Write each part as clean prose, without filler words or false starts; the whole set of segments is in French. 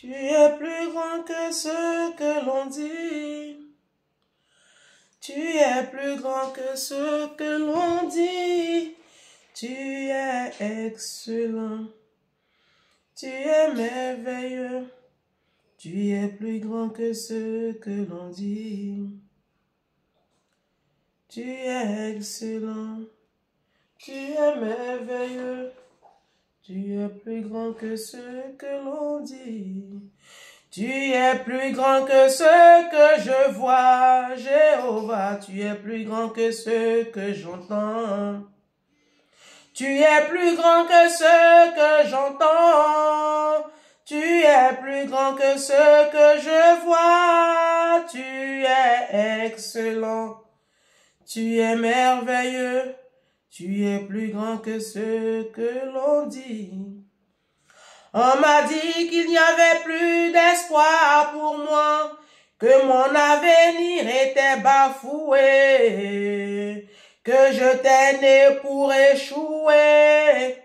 Tu es plus grand que ce que l'on dit. Tu es plus grand que ce que l'on dit. Tu es excellent. Tu es merveilleux. Tu es plus grand que ce que l'on dit. Tu es excellent. Tu es merveilleux. Tu es plus grand que ce que l'on dit. Tu es plus grand que ce que je vois, Jéhovah. Tu es plus grand que ce que j'entends. Tu es plus grand que ce que j'entends. Tu es plus grand que ce que je vois. Tu es excellent. Tu es merveilleux. Tu es plus grand que ce que l'on dit. On m'a dit qu'il n'y avait plus d'espoir pour moi, que mon avenir était bafoué, que je t'ai né pour échouer.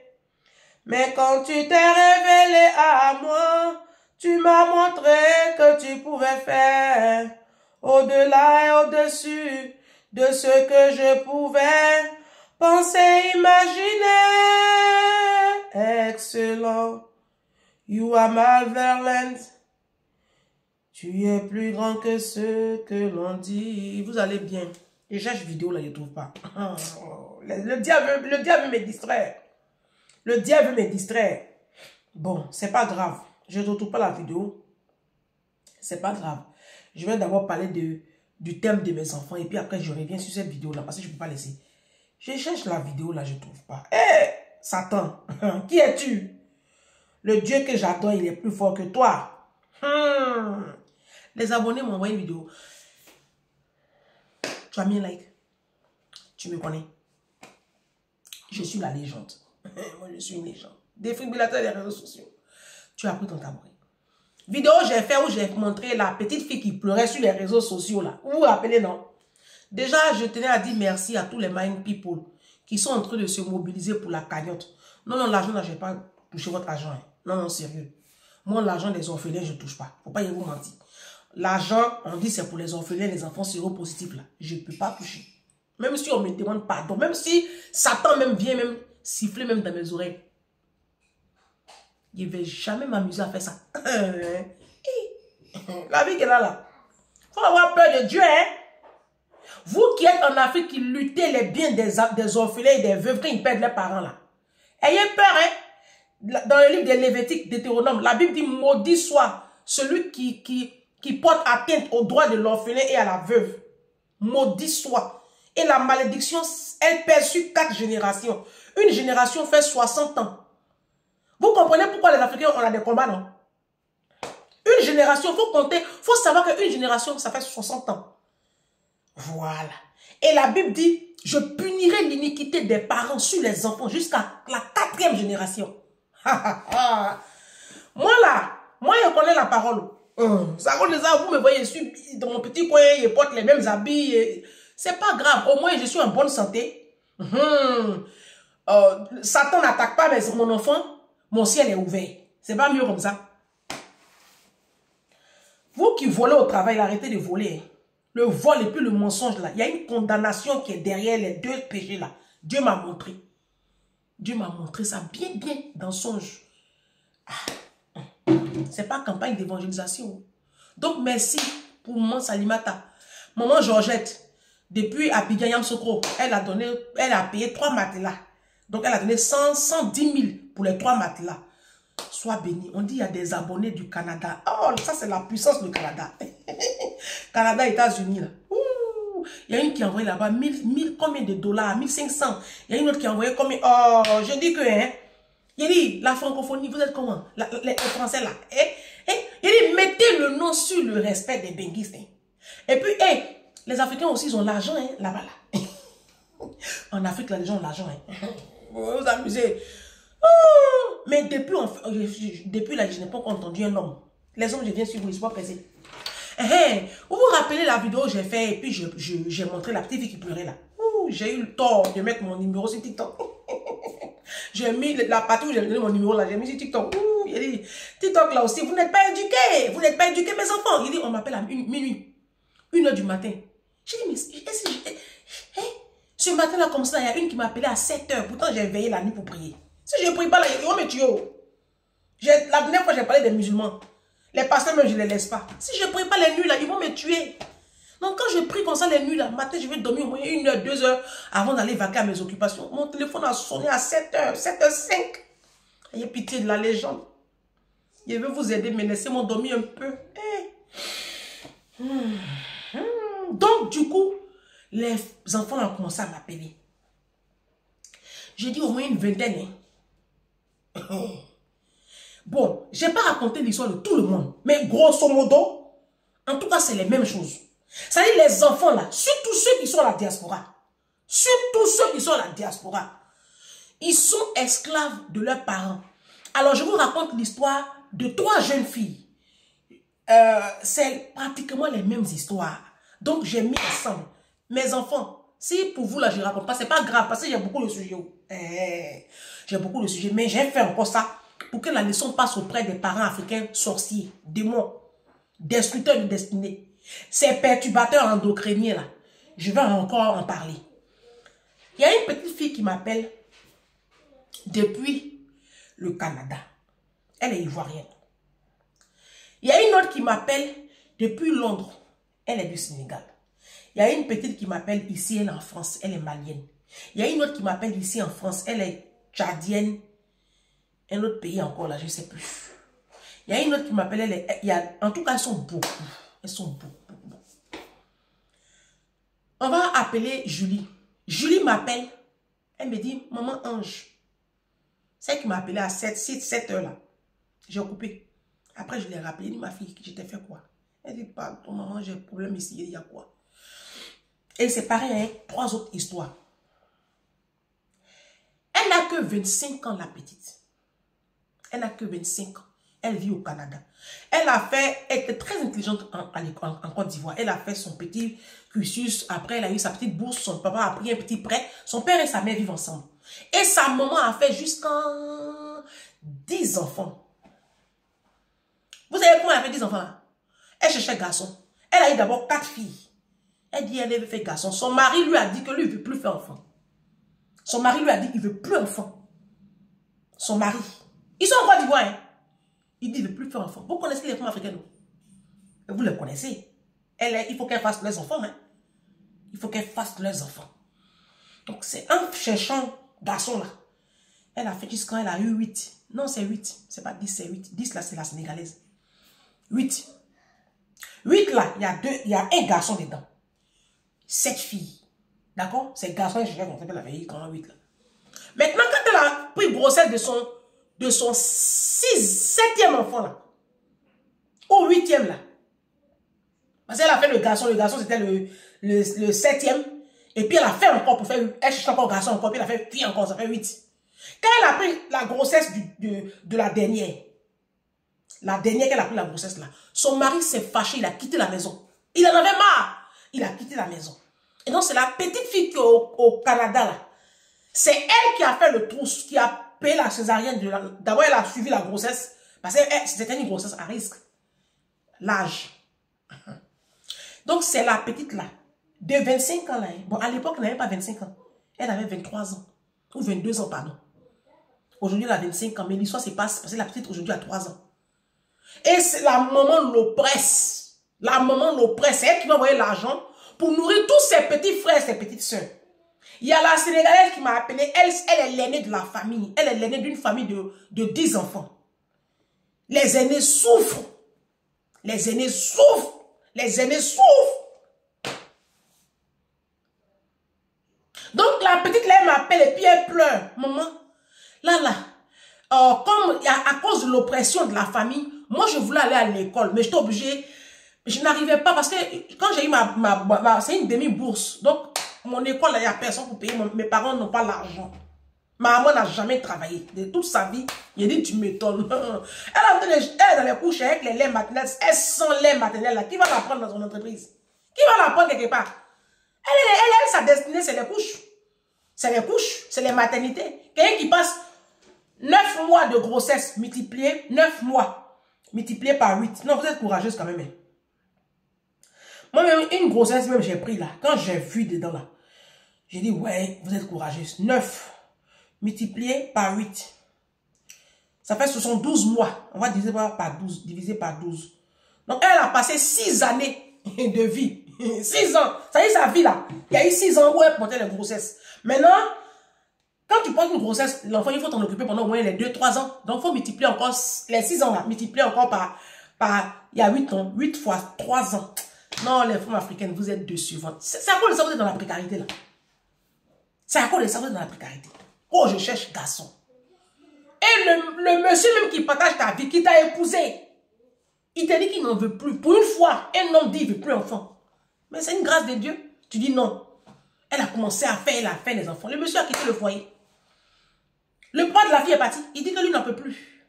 Mais quand tu t'es révélé à moi, tu m'as montré que tu pouvais faire au-delà et au-dessus de ce que je pouvais penser, imaginer. Excellent. You are marvelous. Tu es plus grand que ce que l'on dit. Vous allez bien. Je cherche vidéo là, je ne trouve pas. Le diable me distrait. Le diable me distrait. Bon, c'est pas grave. Je ne retrouve pas la vidéo. C'est pas grave. Je vais d'abord parler du thème de mes enfants et puis après je reviens sur cette vidéo là parce que je ne peux pas laisser. Je cherche la vidéo là, je ne trouve pas. Hé, Satan, qui es-tu? Le Dieu que j'adore, il est plus fort que toi. Les abonnés m'ont envoyé une vidéo. Tu as mis un like. Tu me connais. Je suis la légende. Moi, je suis une légende. Défibrillateur des réseaux sociaux. Tu as pris ton tabouret. Vidéo j'ai fait où j'ai montré la petite fille qui pleurait sur les réseaux sociaux là. Vous vous rappelez, non? Déjà, je tenais à dire merci à tous les mind people qui sont en train de se mobiliser pour la cagnotte. Non, l'argent là, je n'ai pas touché votre argent. Hein. Non, sérieux. Moi, l'argent des orphelins, je ne touche pas. Faut pas y vous mentir. L'argent, on dit c'est pour les orphelins, les enfants séropositifs là. Je ne peux pas toucher. Même si on me demande pardon. Même si Satan même vient même siffler même dans mes oreilles. Je ne vais jamais m'amuser à faire ça. La vie qu'elle a là. Il faut avoir peur de Dieu, hein. Vous qui êtes en Afrique, qui luttez les biens des orphelins et des veuves quand ils perdent leurs parents là. Ayez peur, hein. Dans le livre de Lévitique, Deutéronome, la Bible dit maudit soit celui qui porte atteinte aux droits de l'orphelin et à la veuve. Maudit soit. Et la malédiction, elle pèse sur 4 générations. Une génération fait 60 ans. Vous comprenez pourquoi les Africains, on a des combats, non? Une génération, il faut compter, il faut savoir qu'une génération, ça fait 60 ans. Voilà. Et la Bible dit, je punirai l'iniquité des parents sur les enfants jusqu'à la 4e génération. Moi là, moi je connais la parole. Ça compte les vous me voyez, je suis dans mon petit coin, je porte les mêmes habits. C'est pas grave, au moins je suis en bonne santé. Satan n'attaque pas mon enfant, mon ciel est ouvert. C'est pas mieux comme ça. Vous qui volez au travail, arrêtez de voler. Hein. Le vol et puis le mensonge là, il y a une condamnation qui est derrière les 2 péchés là. Dieu m'a montré. Dieu m'a montré ça bien dans songe. C'est pas campagne d'évangélisation. Donc merci pour maman Salimata. Maman Georgette, depuis Abidjan Yamsokro, elle a payé 3 matelas. Donc elle a donné 110 000 pour les 3 matelas. Sois béni. On dit il y a des abonnés du Canada. Oh, ça c'est la puissance du Canada. Canada, États-Unis là. Il y a une qui a envoyé là-bas 1000 combien de dollars, 1500. Il y a une autre qui a envoyé combien. Oh, je dis que, hein. Il dit, la francophonie, vous êtes comment? Les Français là. Il dit, mettez le nom sur le respect des benguistes. Hein. Et puis, les Africains aussi, ils ont l'argent, hein, là-bas là. En Afrique, là, les gens ont l'argent, hein. Vous vous amusez. Oh, mais depuis là, je n'ai pas encore entendu un homme. Les hommes, je viens suivre, ils ne sont pas pressés. Vous vous rappelez la vidéo que j'ai fait et puis j'ai montré la petite fille qui pleurait là. J'ai eu le tort de mettre mon numéro sur TikTok. J'ai mis la partie où j'ai donné mon numéro là, j'ai mis sur TikTok. Il dit, TikTok là aussi, vous n'êtes pas éduqués. Vous n'êtes pas éduqués, mes enfants. Il dit, on m'appelle à minuit, 1h du matin. J'ai dit, mais ce matin-là, comme ça, il y a une qui m'a appelé à 7h. Pourtant, j'ai veillé la nuit pour prier. Si je ne prie pas, là, ils vont me tuer. La dernière fois, j'ai parlé des musulmans. Les pasteurs, même, je ne les laisse pas. Si je ne prie pas les nuits, là, ils vont me tuer. Donc, quand je prie comme ça les nuits, là, matin, je vais dormir au moins 1h, 2h avant d'aller vaquer à mes occupations. Mon téléphone a sonné à 7h, 7h05. Ayez pitié de la légende. Je vais vous aider, mais laissez-moi dormir un peu. Donc, du coup, les enfants ont commencé à m'appeler. J'ai dit au moins une vingtaine. Bon, je n'ai pas raconté l'histoire de tout le monde. Mais grosso modo, en tout cas, c'est les mêmes choses. C'est-à-dire les enfants là, surtout ceux qui sont à la diaspora. Surtout ceux qui sont à la diaspora. Ils sont esclaves de leurs parents. Alors, je vous raconte l'histoire de 3 jeunes filles. C'est pratiquement les mêmes histoires. Donc, j'ai mis ensemble. Mes enfants, si pour vous, là, je ne raconte pas, c'est pas grave, parce que j'ai beaucoup de sujets. J'ai beaucoup de sujets, mais j'ai fait encore ça pour que la leçon passe auprès des parents africains sorciers, démons, destructeurs de destinée. Ces perturbateurs endocriniens, là, je vais encore en parler. Il y a une petite fille qui m'appelle depuis le Canada. Elle est ivoirienne. Il y a une autre qui m'appelle depuis Londres. Elle est du Sénégal. Il y a une petite qui m'appelle ici, elle est en France, elle est malienne. Il y a une autre qui m'appelle ici en France, elle est tchadienne. Un autre pays encore là, je ne sais plus. Il y a une autre qui m'appelle, elle est... en tout cas, elles sont beaucoup. Elles sont beaucoup. On va appeler Julie. Julie m'appelle. Elle me dit, maman Ange. Celle qui m'a appelé à 7 heures là. J'ai coupé. Après, je l'ai rappelé. Elle dit, ma fille, je t'ai fait quoi? Elle dit, pardon, maman, j'ai un problème ici. Il y a quoi? Et c'est pareil, hein, 3 autres histoires. Elle n'a que 25 ans, la petite. Elle n'a que 25 ans. Elle vit au Canada. Elle était très intelligente en Côte d'Ivoire. Elle a fait son petit cursus. Après, elle a eu sa petite bourse. Son papa a pris un petit prêt. Son père et sa mère vivent ensemble. Et sa maman a fait jusqu'à 10 enfants. Vous savez comment elle a fait 10 enfants là? Elle cherchait garçon. Elle a eu d'abord 4 filles. Elle dit elle avait fait garçon. Son mari lui a dit que lui, il ne veut plus faire enfant. Son mari lui a dit qu'il ne veut plus enfant. Son mari. Ils sont en Côte d'Ivoire. Hein? Il dit qu'il ne veut plus faire enfant. Vous connaissez les femmes africaines? Vous les connaissez. Il faut qu'elles fassent leurs enfants. Hein? Il faut qu'elles fassent leurs enfants. Donc c'est en cherchant garçon là. Elle a fait jusqu'à elle a eu 8. Non, c'est 8. C'est pas 10, c'est 8. 10 là, c'est la sénégalaise. 8. 8 là, il y a un garçon dedans. 7 filles. D'accord? C'est garçon, je vais la veille quand 8 là. Maintenant, quand elle a pris grossesse de son 7e enfant là, au 8e là, parce qu'elle a fait le garçon c'était le 7e, et puis elle a fait encore pour faire, elle cherche encore garçon encore, puis elle a fait fille encore, ça fait 8. Quand elle a pris la grossesse de la dernière qu'elle a pris la grossesse là, son mari s'est fâché, il a quitté la maison. Il en avait marre. Il a quitté la maison. Et donc c'est la petite fille qui est au Canada là. C'est elle qui a fait le trou, qui a payé la césarienne. D'abord elle a suivi la grossesse, parce que c'était une grossesse à risque. L'âge. Donc c'est la petite là, de 25 ans là. Hein. Bon, à l'époque elle n'avait pas 25 ans. Elle avait 23 ans. Ou 22 ans, pardon. Aujourd'hui elle a 25 ans, mais l'histoire se passe parce que la petite aujourd'hui a 3 ans. Et la maman l'oppresse. La maman l'oppresse. C'est elle qui va envoyer l'argent pour nourrir tous ses petits frères et ses petites soeurs. Il y a la Sénégalaise qui m'a appelé. Elle est l'aînée de la famille. Elle est l'aînée d'une famille de 10 enfants. Les aînés souffrent. Les aînés souffrent. Les aînés souffrent. Donc la petite là, elle m'appelle et puis elle pleure. Maman, comme à cause de l'oppression de la famille, moi je voulais aller à l'école, mais j'étais obligée. Je n'arrivais pas parce que quand j'ai eu c'est une demi-bourse. Donc, mon école, il n'y a personne pour payer. Mes parents n'ont pas l'argent. Ma maman n'a jamais travaillé. De toute sa vie, il dit, tu m'étonnes. Elle est dans les couches avec les laits maternels. Elle sent lait maternel là. Qui va la prendre dans son entreprise? Qui va la prendre quelque part? Elle, sa destinée, c'est les couches. C'est les couches, c'est les maternités. Quelqu'un qui passe 9 mois de grossesse multiplié, 9 mois multiplié par 8. Non, vous êtes courageuse quand même. Hein. Moi-même, une grossesse, même j'ai pris là. Quand j'ai vu dedans là, j'ai dit, ouais, vous êtes courageuse. 9 multiplié par 8. Ça fait 72 mois. On va diviser par 12. Diviser par 12. Donc, elle a passé 6 années de vie. 6 ans. Ça y est, sa vie là. Il y a eu 6 ans où elle portait la grossesse. Maintenant, quand tu portes une grossesse, l'enfant, il faut t'en occuper pendant au moins les 2-3 ans. Donc, il faut multiplier encore les 6 ans là. Multiplier encore par il y a 8 ans. 8 fois 3 ans. Non, les femmes africaines, vous êtes décevantes. C'est à cause de ça que vous êtes dans la précarité là. C'est à cause de ça que vous êtes dans la précarité. Oh, je cherche garçon. Et le monsieur même qui partage ta vie, qui t'a épousé, il t'a dit qu'il n'en veut plus. Pour une fois, un homme dit qu'il ne veut plus enfant. Mais c'est une grâce de Dieu. Tu dis non. Elle a commencé à faire, elle a fait les enfants. Le monsieur a quitté le foyer. Le père de la fille est parti. Il dit que lui n'en peut plus.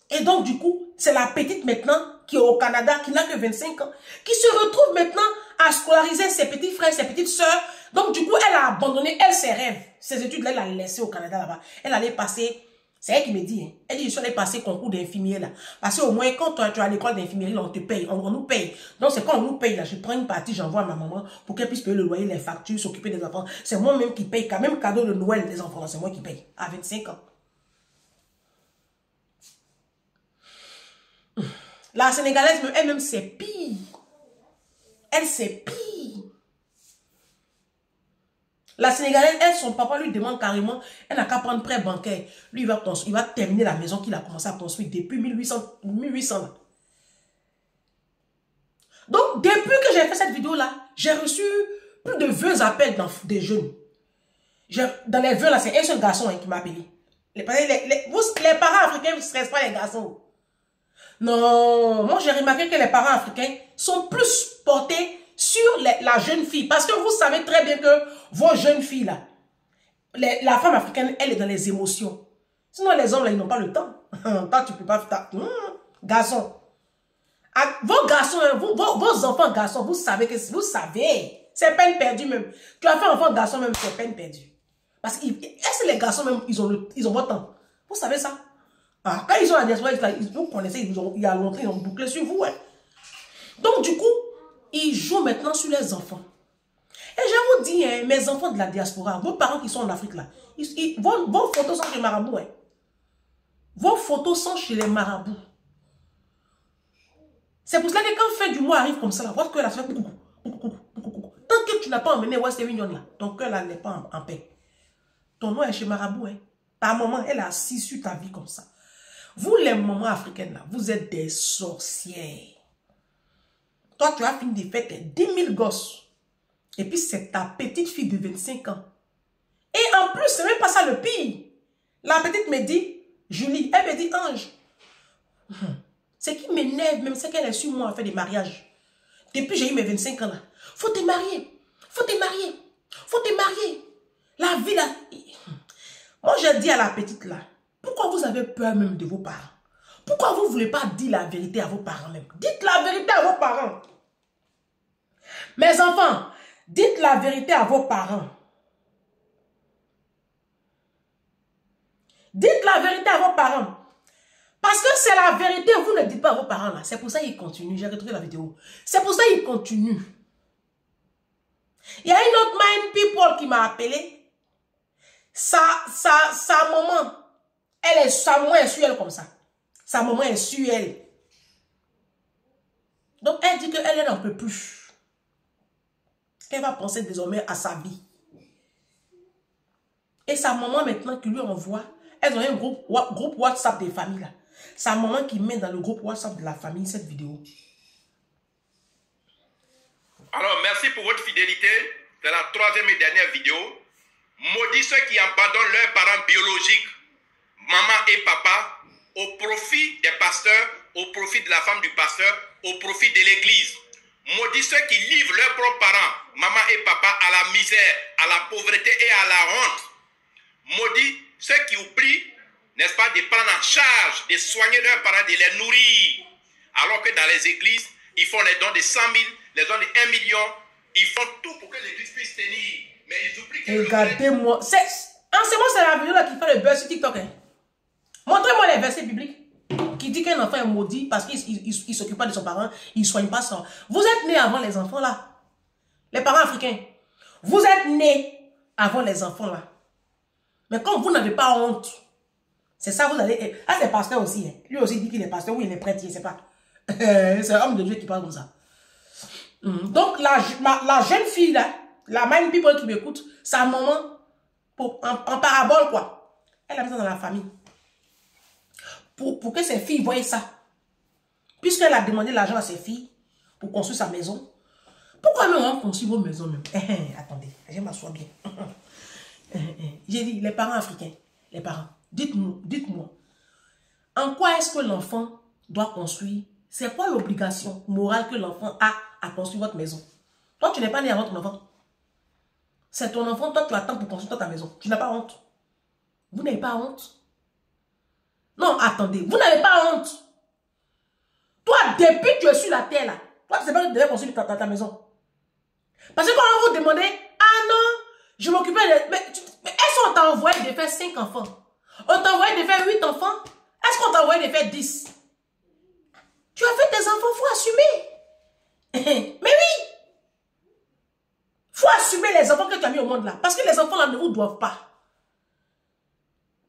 Et donc, du coup, c'est la petite maintenant qui est au Canada, qui n'a que 25 ans, qui se retrouve maintenant à scolariser ses petits frères, ses petites sœurs. Donc, du coup, elle a abandonné, elle, ses rêves. Ses études-là, elle a laissé au Canada là-bas. Elle allait passer, c'est elle qui me dit, hein. Elle dit, je suis allée passer concours d'infirmier là. Parce qu'au moins, quand tu es à l'école d'infirmerie, on te paye, on nous paye. Donc, c'est quand on nous paye là, je prends une partie, j'envoie à ma maman pour qu'elle puisse payer le loyer, les factures, s'occuper des enfants. C'est moi-même qui paye, quand même cadeau de Noël des enfants, c'est moi qui paye, à 25 ans. La Sénégalaise, elle-même, c'est pire. Elle, c'est pire. La Sénégalaise, elle, son papa lui demande carrément, elle n'a qu'à prendre prêt bancaire. Lui, il va terminer la maison qu'il a commencé à construire depuis 1800 là. Donc, depuis que j'ai fait cette vidéo-là, j'ai reçu plus de 20 appels des jeunes. Dans les vœux, là, c'est un seul garçon hein, qui m'a appelé. Les parents africains ne stressent pas les garçons. Non, moi j'ai remarqué que les parents africains sont plus portés sur la jeune fille. Parce que vous savez très bien que vos jeunes filles là, la femme africaine, elle est dans les émotions. Sinon les hommes là, ils n'ont pas le temps. Toi tu peux pas faire garçon. Vos garçons, vos enfants garçons, vous savez, c'est peine perdue même. Tu as fait enfant garçon même, c'est peine perdue. Parce que est-ce que les garçons même, ils ont votre temps? Vous savez ça? Ah, quand ils sont à la diaspora, vous connaissez, il y a longtemps, ils ont bouclé sur vous. Hein. Donc, du coup, ils jouent maintenant sur les enfants. Et je vous dis, hein, mes enfants de la diaspora, vos parents qui sont en Afrique, là, vos photos sont chez les marabouts. Hein. Vos photos sont chez les marabouts. C'est pour cela que quand fin du mois arrive comme ça, là, votre cœur là, ça fait coucou. Tant que tu n'as pas emmené Western Union, là, ton cœur là n'est pas en paix. Ton nom est chez marabout. Hein. Ta maman, elle a assis sur ta vie comme ça. Vous, les mamans africaines, là, vous êtes des sorcières. Toi, tu as fini de faire tes 10 000 gosses. Et puis, c'est ta petite fille de 25 ans. Et en plus, c'est même pas ça le pire. La petite me dit, Julie, elle me dit, Ange, ce qui m'énerve même, c'est qu'elle est sur moi à faire des mariages. Depuis j'ai eu mes 25 ans là. Faut te marier. Faut te marier. Faut te marier. La vie là. Moi, j'ai dit à la petite là, pourquoi vous avez peur même de vos parents? Pourquoi vous ne voulez pas dire la vérité à vos parents même? Dites la vérité à vos parents. Mes enfants, dites la vérité à vos parents. Dites la vérité à vos parents. Parce que c'est la vérité, vous ne dites pas à vos parents là. C'est pour ça qu'ils continuent. J'ai retrouvé la vidéo. C'est pour ça qu'ils continuent. Il y a une autre Mind People qui m'a appelé. Sa maman, sa maman est sur elle comme ça. Sa maman est sur elle. Donc elle dit qu'elle n'en peut plus. Elle va penser désormais à sa vie. Et sa maman maintenant qui lui envoie, elles ont un groupe WhatsApp des familles là. Sa maman qui met dans le groupe WhatsApp de la famille cette vidéo. Alors merci pour votre fidélité. C'est la troisième et dernière vidéo. Maudit ceux qui abandonnent leurs parents biologiques, maman et papa, au profit des pasteurs, au profit de la femme du pasteur, au profit de l'église. Maudit ceux qui livrent leurs propres parents, maman et papa, à la misère, à la pauvreté et à la honte. Maudit ceux qui oublient, n'est-ce pas, de prendre en charge, de soigner leurs parents, de les nourrir. Alors que dans les églises, ils font les dons de 100 000, les dons de 1 million. Ils font tout pour que l'église puisse tenir. Mais ils oublient que... Regardez-moi. c'est bon, c'est la vidéo là qui fait le buzz sur TikTok. Hein. Montrez-moi les versets bibliques qui dit qu'un enfant est maudit parce qu'il s'occupe pas de son parent, il ne soigne pas son... Vous êtes nés avant les enfants là. Les parents africains. Vous êtes nés avant les enfants là. Mais comme vous n'avez pas honte, c'est ça, vous allez... Ah, c'est pasteur aussi. Hein. Lui aussi dit qu'il est pasteur. Oui, il est prêtre, je ne sais pas. C'est un homme de Dieu qui parle comme ça. Donc, la jeune fille là, la mind people qui m'écoute, sa maman, en parabole quoi. Elle a mis ça dans la famille. Pour que ses filles voient ça. Puisqu'elle a demandé l'argent à ses filles pour construire sa maison. Pourquoi nous on construit vos maisons même? Attendez, je m'assois bien. J'ai dit, les parents africains, les parents, dites-moi, en quoi est-ce que l'enfant doit construire? C'est quoi l'obligation morale que l'enfant a à construire votre maison? Toi, tu n'es pas né avant ton enfant. C'est ton enfant, toi, tu attends pour construire ta maison. Tu n'as pas honte. Vous n'avez pas honte? Non, attendez, vous n'avez pas honte. Toi, depuis que tu es sur la terre, là, toi, tu sais pas que tu devais construire ta maison. Parce que quand on vous demandait, ah non, je m'occupais de... Mais est-ce qu'on t'a envoyé de faire 5 enfants? On t'a envoyé de faire 8 enfants? Est-ce qu'on t'a envoyé de faire 10? Tu as fait tes enfants, il faut assumer. Mais oui. Il faut assumer les enfants que tu as mis au monde là. Parce que les enfants là ne vous doivent pas.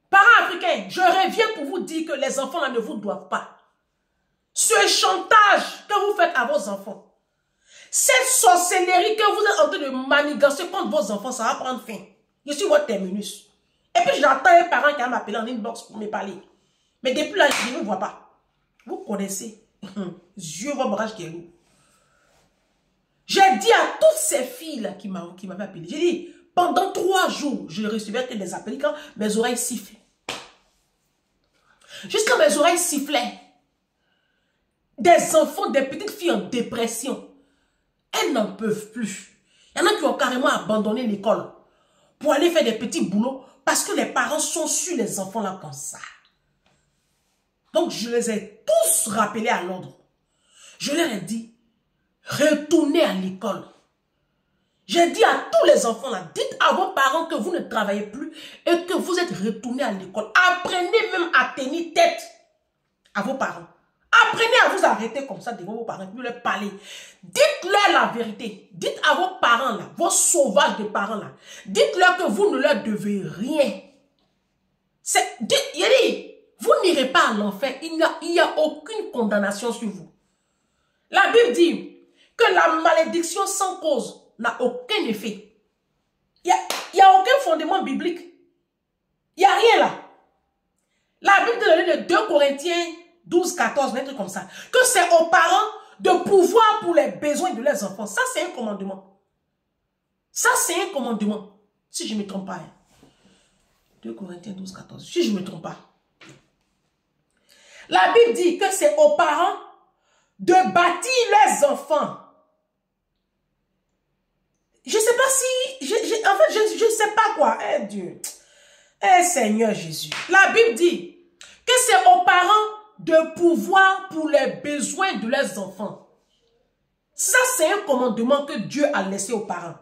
Parents africains, je reviens pour vous dire que les enfants là ne vous doivent pas. Ce chantage que vous faites à vos enfants, cette sorcellerie que vous êtes en train de manigancer contre vos enfants, ça va prendre fin. Je suis votre terminus. Et puis j'entends un parent qui a m'appelé en inbox pour me parler. Mais depuis là, je ne vous vois pas. Vous connaissez. Dieu, votre barrage qui est lourd. J'ai dit à toutes ces filles-là qui m'avaient appelé, j'ai dit, pendant 3 jours, je recevais que des appels quand mes oreilles sifflaient. Jusqu'à mes oreilles sifflaient. Des enfants, des petites filles en dépression. Elles n'en peuvent plus. Il y en a qui ont carrément abandonné l'école pour aller faire des petits boulots parce que les parents sont sur les enfants là comme ça. Donc, je les ai tous rappelés à l'ordre. Je leur ai dit, retournez à l'école. J'ai dit à tous les enfants là, dites à vos parents que vous ne travaillez plus et que vous êtes retournés à l'école. Apprenez même à tenir tête à vos parents. Apprenez à vous arrêter comme ça devant vos parents, puis leur parler. Dites-leur la vérité. Dites à vos parents là, vos sauvages de parents là, dites-leur que vous ne leur devez rien. Vous n'irez pas à l'enfer. Il n'y a aucune condamnation sur vous. La Bible dit que la malédiction sans cause n'a aucun effet. Il n'y a aucun fondement biblique. Il n'y a rien là. La Bible dit de 2 Corinthiens 12, 14, un truc comme ça. Que c'est aux parents de pouvoir pour les besoins de leurs enfants. Ça, c'est un commandement. Ça, c'est un commandement. Si je ne me trompe pas. 2 Corinthiens 12, 14. Si je ne me trompe pas. La Bible dit que c'est aux parents de bâtir leurs enfants. Je ne sais pas si... en fait, je ne sais pas quoi. Eh Dieu. Eh Seigneur Jésus. La Bible dit que c'est aux parents de pouvoir pour les besoins de leurs enfants. Ça, c'est un commandement que Dieu a laissé aux parents.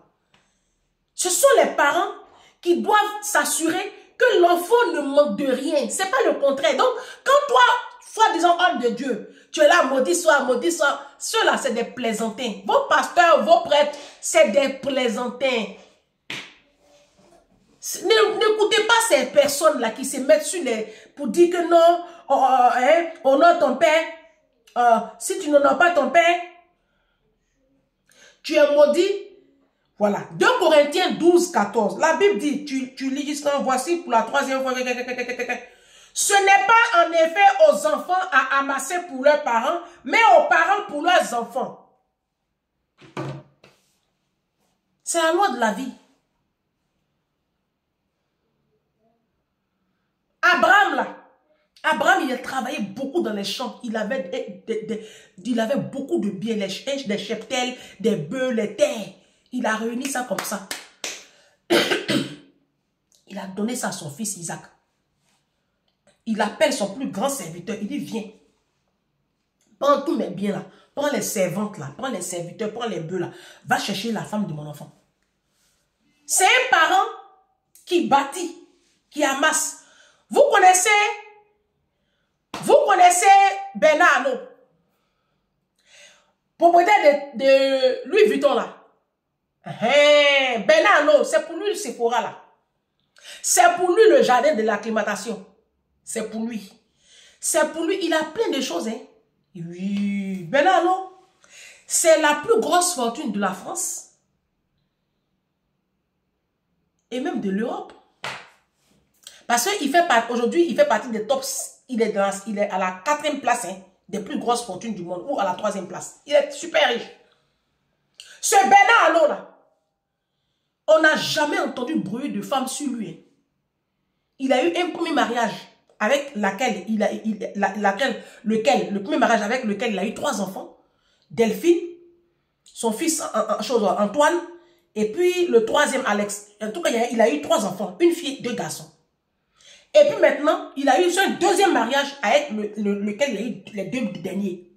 Ce sont les parents qui doivent s'assurer que l'enfant ne manque de rien. Ce n'est pas le contraire. Donc, quand toi, soi-disant homme de Dieu, tu es là, maudit soit, ceux-là, c'est des plaisantins. Vos pasteurs, vos prêtres, c'est des plaisantins. N'écoutez pas ces personnes-là qui se mettent sur les... pour dire que non, honore ton père. Si tu n'honores pas ton père, tu es maudit. Voilà. 2 Corinthiens 12, 14. La Bible dit, tu lis jusqu'à voici pour la 3e fois. Ce n'est pas en effet aux enfants à amasser pour leurs parents, mais aux parents pour leurs enfants. C'est la loi de la vie. Abraham, là, Abraham, il a travaillé beaucoup dans les champs. Il avait beaucoup de biens, des cheptels, des bœufs, les terres. Il a réuni ça comme ça. Il a donné ça à son fils Isaac. Il appelle son plus grand serviteur. Il dit, viens. Prends tous mes biens là. Prends les servantes là. Prends les serviteurs. Prends les bœufs là. Va chercher la femme de mon enfant. C'est un parent qui bâtit. qui amassent. Vous connaissez Bernard Arnault, propriétaire de Louis Vuitton là. Bernard Arnault, c'est pour lui le Sephora là. C'est pour lui le jardin de l'acclimatation. C'est pour lui. C'est pour lui. Il a plein de choses. Hein. Oui, Bernard Arnault, c'est la plus grosse fortune de la France. Et même de l'Europe. Parce qu'il fait aujourd'hui, il fait partie des tops. Il est à la 4e place hein, des plus grosses fortunes du monde. Ou à la 3e place. Il est super riche. Ce Bernard Arnault là, on n'a jamais entendu bruit de femme sur lui. Hein. Il a eu un premier mariage avec le premier mariage avec lequel il a eu 3 enfants. Delphine, son fils Antoine, et puis le 3e Alex. En tout cas, il a eu 3 enfants, une fille, 2 garçons. Et puis maintenant, il a eu son 2e mariage avec lequel il a eu les 2 derniers.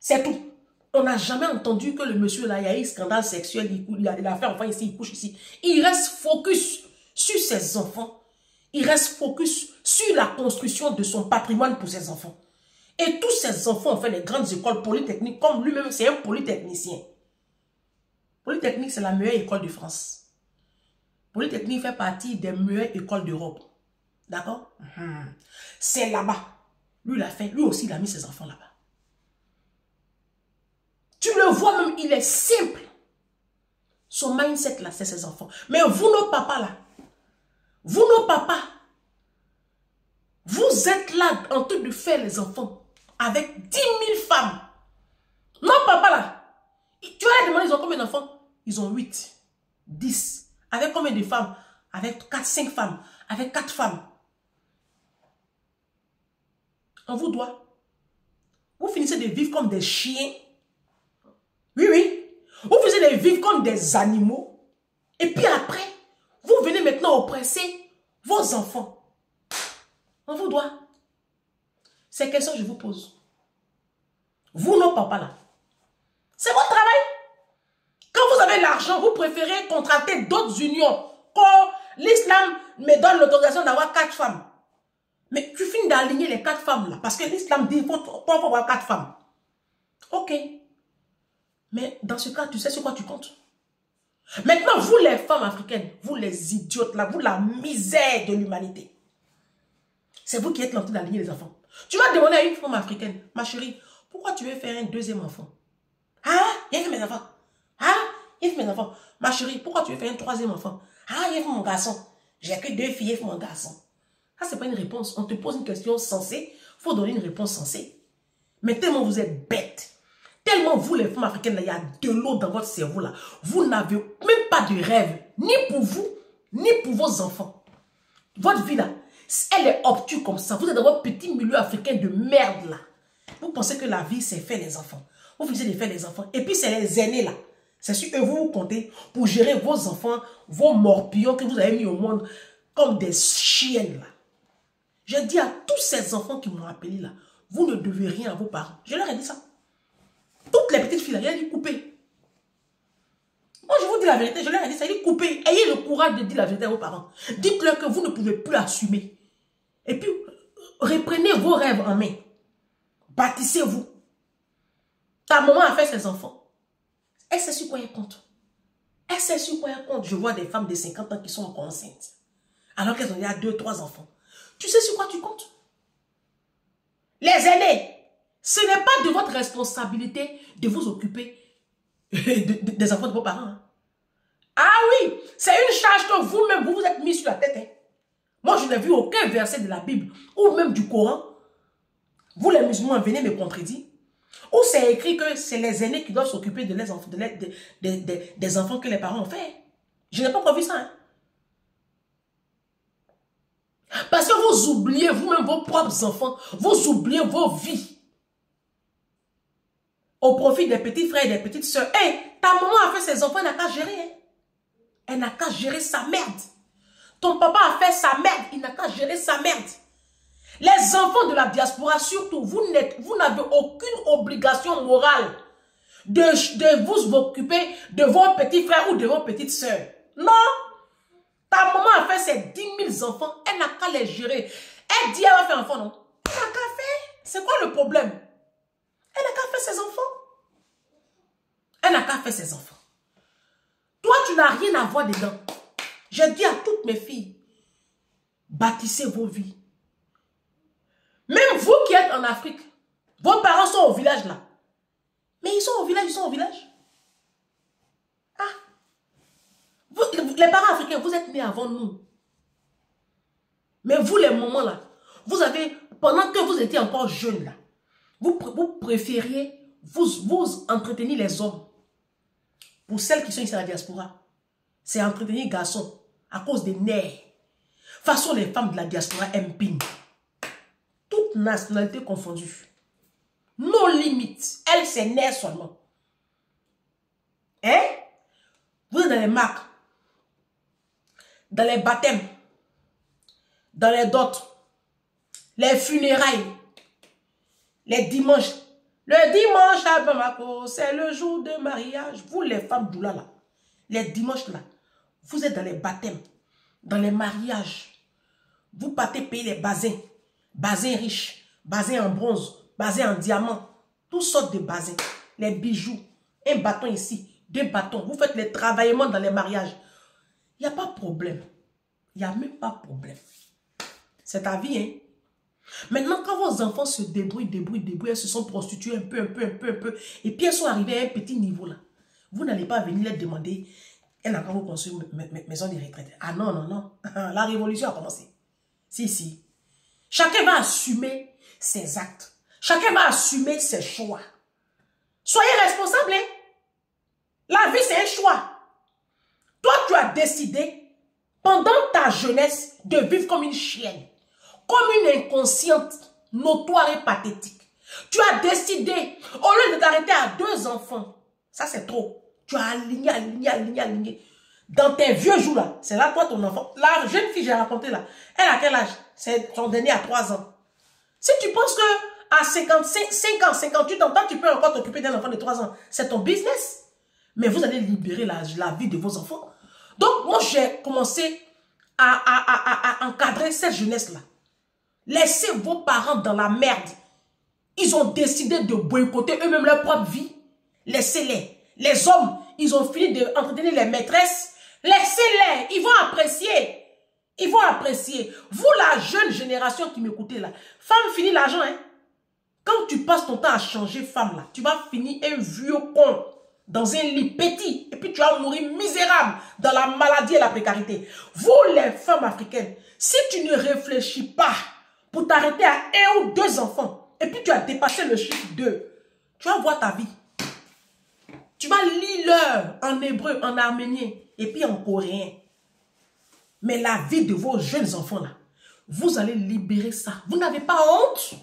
C'est tout. On n'a jamais entendu que le monsieur là, il y a eu scandale sexuel, il a fait enfant ici, il couche ici. Il reste focus sur ses enfants. Il reste focus sur la construction de son patrimoine pour ses enfants. Et tous ses enfants ont fait les grandes écoles polytechniques, comme lui-même, c'est un polytechnicien. Polytechnique, c'est la meilleure école de France. Polytechnique fait partie des meilleures écoles d'Europe. D'accord? C'est là-bas. Lui, il a fait. Lui aussi, il a mis ses enfants là-bas. Tu le vois même, il est simple. Son mindset là, c'est ses enfants. Mais vous, nos papas là, vous, nos papas, vous êtes là en train de faire les enfants avec 10 000 femmes. Nos papas là, tu vas leur demander, ils ont combien d'enfants? Ils ont 8, 10. Avec combien de femmes? Avec 4, 5 femmes. Avec 4 femmes. On vous doit. Vous finissez de vivre comme des chiens. Oui, oui. Vous finissez de vivre comme des animaux. Et puis après, vous venez maintenant oppresser vos enfants. On vous doit. Ces questions que je vous pose. Vous, nos papas là. C'est votre travail. Quand vous avez l'argent, vous préférez contracter d'autres unions. Quand l'islam me donne l'autorisation d'avoir 4 femmes. Mais tu finis d'aligner les 4 femmes là. Parce que l'islam dit qu'il faut avoir 4 femmes. Ok. Mais dans ce cas, tu sais sur quoi tu comptes. Maintenant, vous les femmes africaines, vous les idiotes là, vous la misère de l'humanité. C'est vous qui êtes en train d'aligner les enfants. Tu vas demander à une femme africaine, ma chérie, pourquoi tu veux faire un 2e enfant? Ah, il y a fait mes enfants. Ah, il y a fait mes enfants. Ma chérie, pourquoi tu veux faire un 3e enfant? Ah, il y a fait mon garçon. J'ai que 2 filles, il y a fait mon garçon. Ça, c'est pas une réponse. On te pose une question sensée, il faut donner une réponse sensée. Mais tellement vous êtes bêtes, tellement vous, les femmes africaines, là, il y a de l'eau dans votre cerveau là. Vous n'avez même pas de rêve, ni pour vous, ni pour vos enfants. Votre vie là, elle est obtuse comme ça. Vous êtes dans votre petit milieu africain de merde là. Vous pensez que la vie, c'est faire les enfants. Vous finissez de faire les enfants. Et puis, c'est les aînés là. C'est sur eux, vous comptez pour gérer vos enfants, vos morpions que vous avez mis au monde comme des chiennes là. J'ai dit à tous ces enfants qui m'ont appelé là, vous ne devez rien à vos parents. Je leur ai dit ça. Toutes les petites filles là, j'ai dit coupez. Moi, je vous dis la vérité, je leur ai dit ça, j'ai dit coupez. Ayez le courage de dire la vérité à vos parents. Dites-leur que vous ne pouvez plus assumer. Et puis, reprenez vos rêves en main. Bâtissez-vous. Ta maman a fait ses enfants. Elle sait sur quoi elle compte. Elle sait sur quoi elle compte. Je vois des femmes de 50 ans qui sont encore enceintes. Alors qu'elles ont déjà 2, 3 enfants. Tu sais sur quoi tu comptes? Les aînés, ce n'est pas de votre responsabilité de vous occuper des enfants de vos parents. Hein. Ah oui, c'est une charge que vous-même, vous vous êtes mis sur la tête. Hein. Moi, je n'ai vu aucun verset de la Bible ou même du Coran. Vous les musulmans, venez me contredire. Où c'est écrit que c'est les aînés qui doivent s'occuper des enfants que les parents ont fait. Je n'ai pas encore vu ça. Hein. Parce que vous oubliez vous-même vos propres enfants. Vous oubliez vos vies. Au profit des petits frères et des petites soeurs. Hey, ta maman a fait ses enfants, elle n'a qu'à gérer. Hein. Elle n'a qu'à gérer sa merde. Ton papa a fait sa merde, il n'a qu'à gérer sa merde. Les enfants de la diaspora, surtout, vous n'avez aucune obligation morale de vous occuper de vos petits frères ou de vos petites soeurs. Non. Ta maman a avec ses 10 000 enfants, elle n'a qu'à les gérer. Elle dit, elle va faire enfant, non? Elle n'a qu'à faire. C'est quoi le problème? Elle n'a qu'à faire ses enfants. Elle n'a qu'à faire ses enfants. Toi, tu n'as rien à voir dedans. Je dis à toutes mes filles, bâtissez vos vies. Même vous qui êtes en Afrique, vos parents sont au village là. Mais ils sont au village, ils sont au village. Ah. Vous, les parents africains, vous êtes nés avant nous. Mais vous, les mamans là, vous avez, pendant que vous étiez encore jeunes là, vous préfériez vous entretenir les hommes. Pour celles qui sont ici à la diaspora, c'est entretenir les garçons à cause des nerfs. De toute façon, les femmes de la diaspora aiment ping. Toutes nationalités confondues. Nos limites. Elles, c'est nerfs seulement. Hein? Vous êtes dans les marques, dans les baptêmes, dans les dots, les funérailles, les dimanches. Le dimanche à Bamako, c'est le jour de mariage. Vous, les femmes d'Oula, là, les dimanches, là, vous êtes dans les baptêmes, dans les mariages. Vous partez payer les basins. Basins riches, basins en bronze, basins en diamant. Toutes sortes de basins. Les bijoux. Un bâton ici, 2 bâtons. Vous faites les travaillements dans les mariages. Il n'y a pas de problème. Il n'y a même pas de problème. C'est ta vie, hein. Maintenant, quand vos enfants se débrouillent, elles se sont prostituées un peu, et puis elles sont arrivées à un petit niveau là, vous n'allez pas venir les demander, elles n'ont pas vous construire une maison de retraite. Ah non, non, non, la révolution a commencé. Si. Chacun va assumer ses actes. Chacun va assumer ses choix. Soyez responsables, hein. La vie, c'est un choix. Toi, tu as décidé, pendant ta jeunesse, de vivre comme une chienne. Comme une inconsciente, notoire et pathétique. Tu as décidé, au lieu de t'arrêter à 2 enfants, ça c'est trop. Tu as aligné. Dans tes vieux jours là, c'est là toi ton enfant. La jeune fille, j'ai raconté là, elle a quel âge? C'est son dernier à 3 ans. Si tu penses que à 55 ans, 58 ans, tu peux encore t'occuper d'un enfant de 3 ans, c'est ton business. Mais vous allez libérer la vie de vos enfants. Donc moi j'ai commencé à encadrer cette jeunesse là. Laissez vos parents dans la merde. Ils ont décidé de boycotter eux-mêmes leur propre vie. Laissez-les. Les hommes, ils ont fini d'entretenir les maîtresses. Laissez-les. Ils vont apprécier. Ils vont apprécier. Vous, la jeune génération qui m'écoutez là, femme finit l'argent, hein. Quand tu passes ton temps à changer femme là, tu vas finir un vieux con dans un lit petit. Et puis tu vas mourir misérable dans la maladie et la précarité. Vous, les femmes africaines, si tu ne réfléchis pas pour t'arrêter à 1 ou 2 enfants, et puis tu as dépassé le chiffre 2, tu vas voir ta vie. Tu vas lire l'heure en hébreu, en arménien, et puis en coréen. Mais la vie de vos jeunes enfants là, vous allez libérer ça. Vous n'avez pas honte.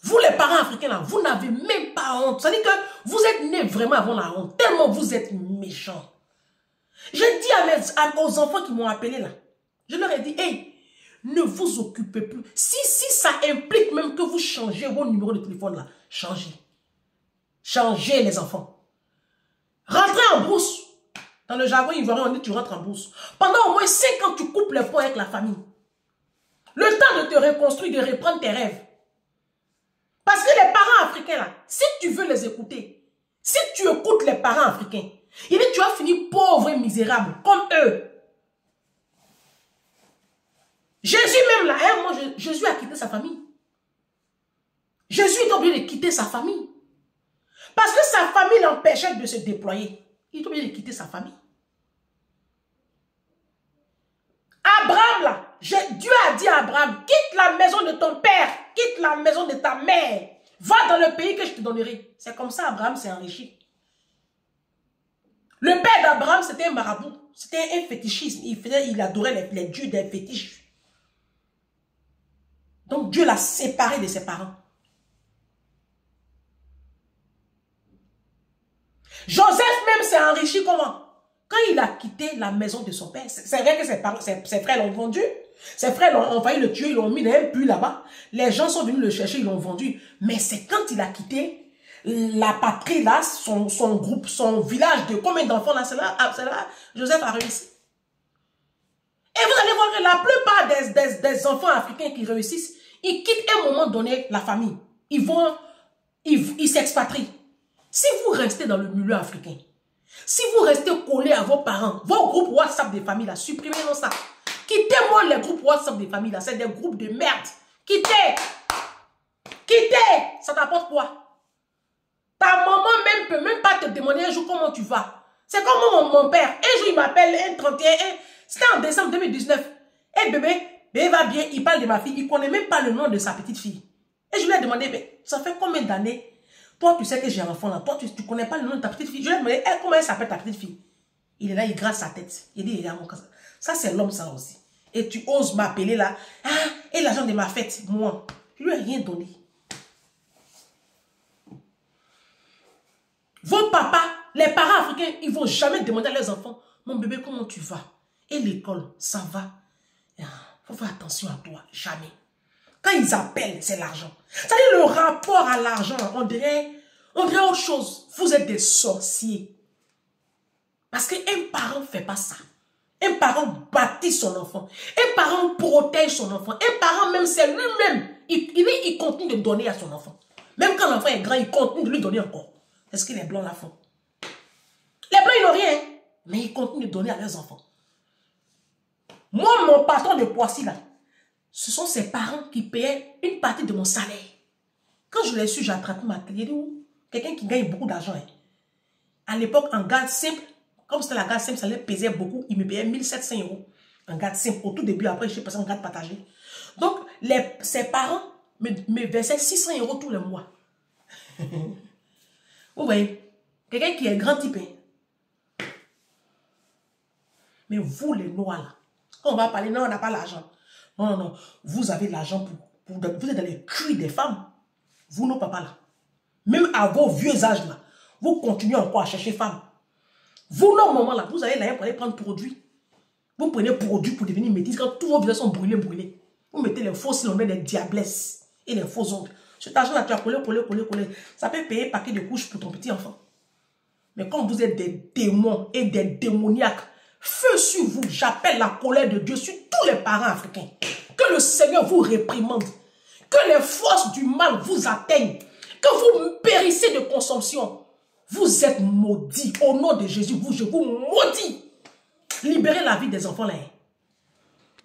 Vous les parents africains là, vous n'avez même pas honte. Ça veut dire que vous êtes nés vraiment avant la honte, tellement vous êtes méchants. J'ai dit aux enfants qui m'ont appelé là, je leur ai dit, hey, ne vous occupez plus. Si ça implique même que vous changez vos numéros de téléphone là, changez. Changez les enfants. Rentrez en brousse. Dans le jargon ivoirien, on dit tu rentres en brousse. Pendant au moins 5 ans, tu coupes les ponts avec la famille. Le temps de te reconstruire, de reprendre tes rêves. Parce que les parents africains là, si tu veux les écouter, si tu écoutes les parents africains, tu vas finir pauvre et misérable, comme eux. Jésus même là, Jésus a quitté sa famille. Jésus est obligé de quitter sa famille. Parce que sa famille l'empêchait de se déployer. Il est obligé de quitter sa famille. Abraham là, Dieu a dit à Abraham, quitte la maison de ton père, quitte la maison de ta mère, va dans le pays que je te donnerai. C'est comme ça Abraham s'est enrichi. Le père d'Abraham, c'était un marabout. C'était un fétichiste. Il adorait les dieux des fétiches. Donc Dieu l'a séparé de ses parents. Joseph même s'est enrichi comment? Quand il a quitté la maison de son père, c'est vrai que ses frères l'ont vendu. Ses frères l'ont envahi, le tuer, ils l'ont mis dans un puits là-bas. Les gens sont venus le chercher, ils l'ont vendu. Mais c'est quand il a quitté la patrie là, son groupe, son village de combien d'enfants là, c'est là, Joseph a réussi. Et vous allez voir que la plupart des enfants africains qui réussissent, ils quittent à un moment donné la famille. Ils s'expatrient. Si vous restez dans le milieu africain, si vous restez collés à vos parents, vos groupes WhatsApp des familles, là, supprimez-nous ça. Quittez-moi les groupes WhatsApp des familles, là, c'est des groupes de merde. Quittez. Quittez. Ça t'apporte quoi? Ta maman même peut même pas te demander un jour comment tu vas. C'est comme mon père. Un jour, il m'appelle un 31. C'était en décembre 2019. Eh bébé va bien. Il parle de ma fille. Il ne connaît même pas le nom de sa petite fille. Et je lui ai demandé, mais ça fait combien d'années? Toi, tu sais que j'ai un enfant là. Toi, tu ne connais pas le nom de ta petite fille. Je lui ai demandé, comment elle s'appelle ta petite fille? Il est là, il gratte sa tête. Il dit, il est à mon cas. Ça, c'est l'homme, ça aussi. Et tu oses m'appeler là. Ah, et l'argent de ma fête, moi. Je lui ai rien donné. Vos papas, les parents africains, ils ne vont jamais demander à leurs enfants, mon bébé, comment tu vas? Et l'école, ça va? Il faut faire attention à toi, jamais. Quand ils appellent, c'est l'argent. C'est-à-dire le rapport à l'argent, on dirait autre chose. Vous êtes des sorciers. Parce qu'un parent ne fait pas ça. Un parent bâtit son enfant. Un parent protège son enfant. Un parent même, c'est lui-même. Il continue de donner à son enfant. Même quand l'enfant est grand, il continue de lui donner encore. Est-ce que les blancs la font? Les blancs, ils n'ont rien. Mais ils continuent de donner à leurs enfants. Moi, mon patron de Poissy, là, ce sont ses parents qui payaient une partie de mon salaire. Quand je l'ai su, j'ai attrapé ma clé. Il dit où? Quelqu'un qui gagne beaucoup d'argent. Hein. À l'époque, en garde simple, comme c'était la garde simple, ça leur pesait beaucoup. Il me payait 1700 € en garde simple. Au tout début, après, je suis passé en garde partagée. Donc, ses parents me versaient 600 € tous les mois. Vous voyez, quelqu'un qui est grand type. Hein. Mais vous, les noirs, là, quand on va parler, non, on n'a pas l'argent. Non, non, non. Vous avez de l'argent vous êtes dans les culs des femmes. Vous, nos papas, là. Même à vos vieux âges, là, vous continuez encore à chercher femmes. Vous, nos mamans, là, vous allez là pour aller prendre produit. Vous prenez produit pour devenir métisse quand tous vos visages sont brûlés. Vous mettez les faux cils, on met des diablesses et les faux ongles. Cet argent-là, tu as collé. Ça peut payer un paquet de couches pour ton petit enfant. Mais quand vous êtes des démons et des démoniaques, feu sur vous, j'appelle la colère de Dieu sur tous les parents africains. Que le Seigneur vous réprimande. Que les forces du mal vous atteignent. Que vous périssez de consommation. Vous êtes maudits. Au nom de Jésus, je vous maudis. Libérez la vie des enfants là.